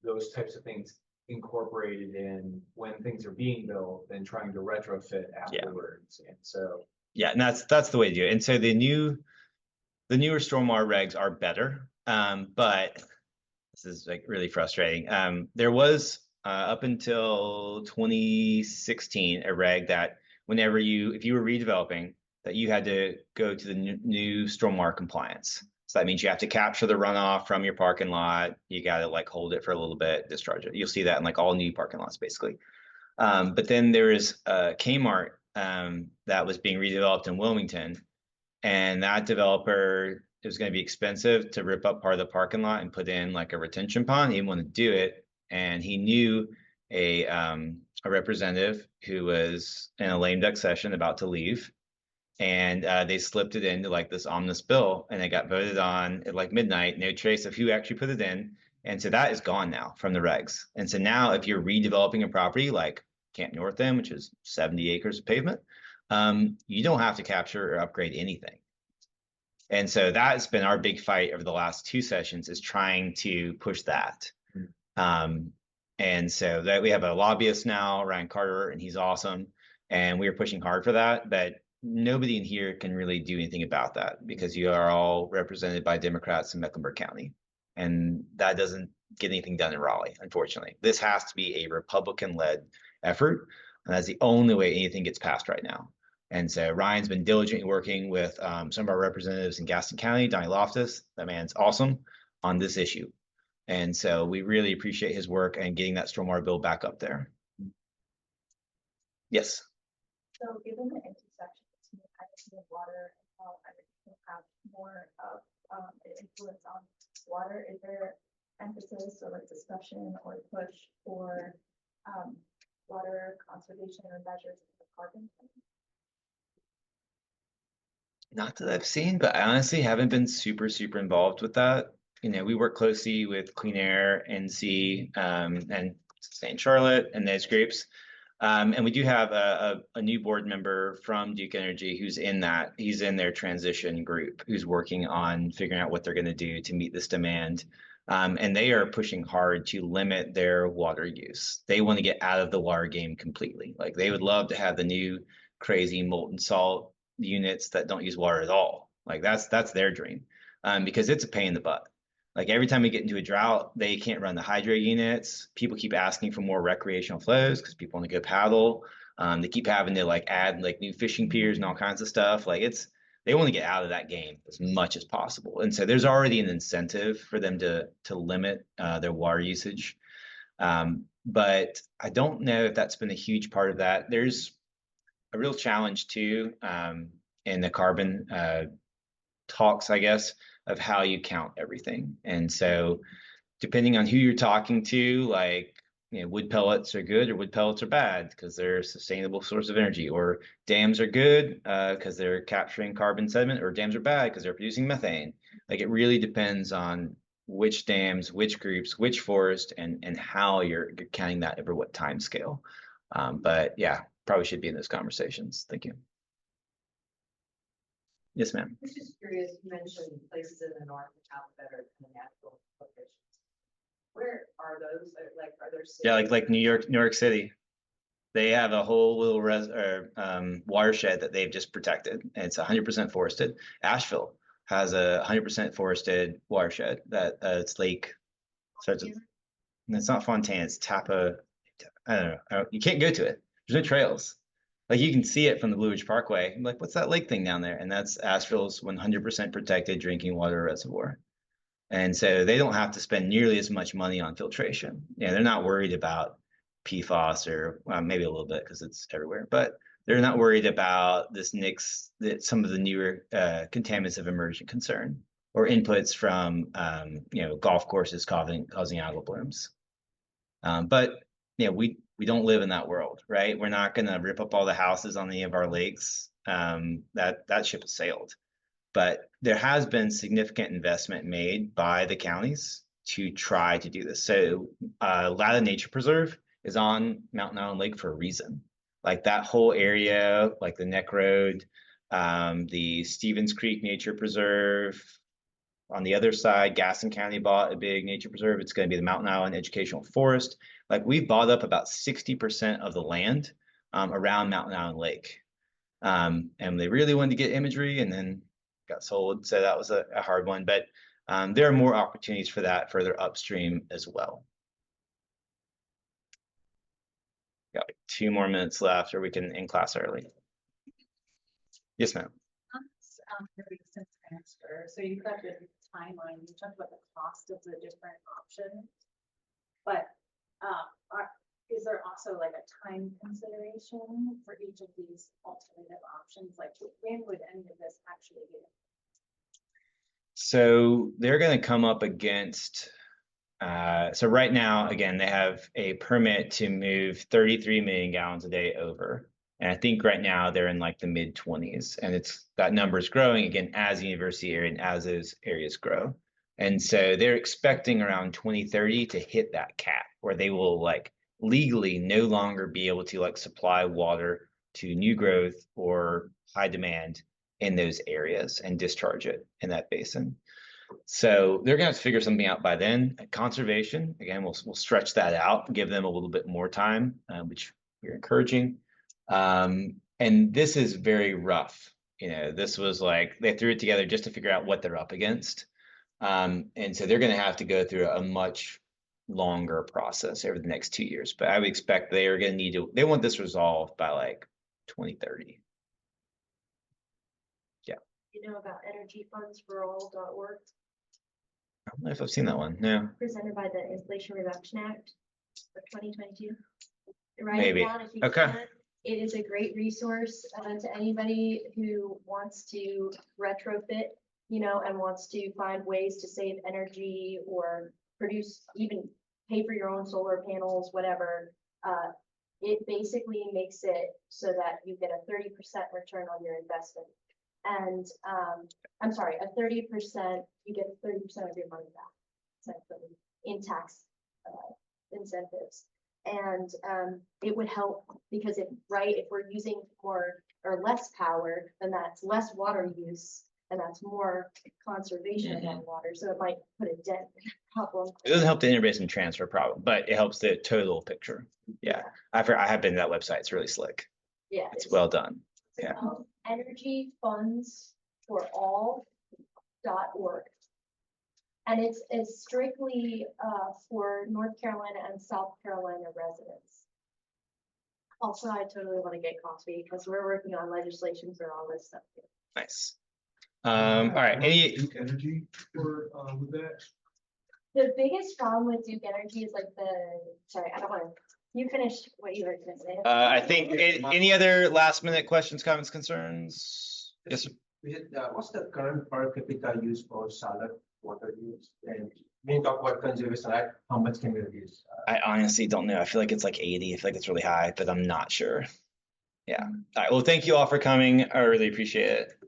those types of things incorporated in when things are being built than trying to retrofit afterwards. And so yeah, and that's the way to do it. And so the newer stormwater regs are better, but this is like really frustrating. There was up until 2016 a reg that whenever if you were redeveloping, that you had to go to the new stormwater compliance. So that means you have to capture the runoff from your parking lot. You got to like hold it for a little bit, discharge it. You'll see that in like all new parking lots, basically. But then there is Kmart that was being redeveloped in Wilmington, and that developer, it was going to be expensive to rip up part of the parking lot and put in like a retention pond. He didn't want to do it, and he knew a representative who was in a lame duck session about to leave. And they slipped it into like this omnibus bill, and it got voted on at like midnight. No trace of who actually put it in, and so that is gone now from the regs. And so now, if you're redeveloping a property like Camp North End, which is 70 acres of pavement, you don't have to capture or upgrade anything. And so that's been our big fight over the last 2 sessions, is trying to push that. And so that we have a lobbyist now, Ryan Carter, and he's awesome, and we are pushing hard for that, but nobody in here can really do anything about that because you are all represented by Democrats in Mecklenburg County. And that doesn't get anything done in Raleigh, unfortunately. This has to be a Republican-led effort, and that's the only way anything gets passed right now. And so Ryan's been diligently working with some of our representatives in Gaston County, Donnie Loftus. That man's awesome on this issue. And so we really appreciate his work and getting that stormwater bill back up there. Yes. So given the intersection between energy and water and how energy can have more of an influence on water, is there emphasis or like discussion or push for water conservation or measures in the Carben plan? Not that I've seen, but I honestly haven't been super involved with that. You know, we work closely with Clean Air, NC, and St. Charlotte and those groups. And we do have a new board member from Duke Energy who's in that. He's in their transition group, who's working on figuring out what they're going to do to meet this demand. And they are pushing hard to limit their water use. They want to get out of the water game completely. Like they would love to have the new crazy molten salt units that don't use water at all. Like that's their dream, because it's a pain in the butt. Like every time we get into a drought, they can't run the hydro units. People keep asking for more recreational flows because people want to go paddle. They keep having to like add like new fishing piers and all kinds of stuff. Like they want to get out of that game as much as possible. And so there's already an incentive for them to limit their water usage. But I don't know if that's been a huge part of that. There's a real challenge too in the Carben talks, I guess, of how you count everything. And so depending on who you're talking to, like, wood pellets are good or wood pellets are bad because they're a sustainable source of energy, or dams are good because they're capturing carbon sediment, or dams are bad because they're producing methane. Like it really depends on which dams, which groups, which forest, and how you're counting that over what time scale. But yeah, probably should be in those conversations. Thank you. Yes, ma'am. I was just curious, you mentioned places in the north that have better kind of natural locations. Where are those? Are there? Yeah, like New York City. They have a whole little watershed that they've just protected, and it's 100% forested. Asheville has a 100% forested watershed that it's lake. Starts with, and it's not Fontaine, it's Tapa. I don't know. You can't go to it. There's no trails. Like you can see it from the Blue Ridge Parkway. I'm like, what's that lake thing down there? And that's Asheville's 100% protected drinking water reservoir. And so they don't have to spend nearly as much money on filtration. Yeah, they're not worried about PFAS, or well, maybe a little bit because it's everywhere, but they're not worried about this NICS, that some of the newer contaminants of emerging concern, or inputs from golf courses causing algal blooms. But we don't live in that world, right? We're not going to rip up all the houses on any of our lakes. That ship has sailed. But there has been significant investment made by the counties to try to do this. So Latta Nature Preserve is on Mountain Island Lake for a reason. Like that whole area, like the Neck Road, the Stevens Creek Nature Preserve. On the other side, Gaston County bought a big nature preserve. It's going to be the Mountain Island Educational Forest. Like we've bought up about 60% of the land around Mountain Island Lake. And they really wanted to get imagery and then got sold. So that was a hard one. But there are more opportunities for that further upstream as well. Got like 2 more minutes left, or we can end class early. Yes, ma'am. Transfer. So you've got the timeline. You talked about the cost of the different options, but is there also like a time consideration for each of these alternative options? Like when would any of this actually be? So they're going to come up against, so right now, again, they have a permit to move 33 million gallons a day over. And I think right now they're in like the mid 20s, and that number is growing again as the university area and as those areas grow. And so they're expecting around 2030 to hit that cap where they will like legally no longer be able to like supply water to new growth or high demand in those areas and discharge it in that basin. So they're going to have to figure something out by then. Conservation, again, we'll stretch that out, give them a little bit more time, which we're encouraging. And this is very rough. This was like they threw it together just to figure out what they're up against. And so they're going to have to go through a much longer process over the next 2 years. But I would expect they are going to they want this resolved by like 2030. Yeah. You know about energyfundsforall.org? I don't know if I've seen that one. No. Presented by the Inflation Reduction Act of 2022. Write Maybe. it down if you Okay. can. It is a great resource to anybody who wants to retrofit, and wants to find ways to save energy or produce, even pay for your own solar panels, whatever. It basically makes it so that you get a 30% return on your investment. And I'm sorry, you get 30% of your money back, essentially, in tax incentives. And it would help because if we're using more or less power, then that's less water use, and that's more conservation of that water, so it might put a dent in the problem. It doesn't help the interbasin transfer problem, but it helps the total picture. Yeah, I have been to that website. It's really slick. Yeah. It's well done. Yeah. Energy funds for all.org. And it's strictly for North Carolina and South Carolina residents. Also, I totally want to get coffee because we're working on legislation for all this stuff. Too. Nice. All right. Any Duke Energy for, with that? The biggest problem with Duke Energy is like sorry, I don't want to, you finished what you were going to say. I think any other last minute questions, comments, concerns? Yes, sir. What's the current per capita use for Charlotte water use? And when you talk about conservation, right, how much can we reduce? I honestly don't know. I feel like it's like 80. I feel like it's really high, but I'm not sure. Yeah. All right. Well, thank you all for coming. I really appreciate it.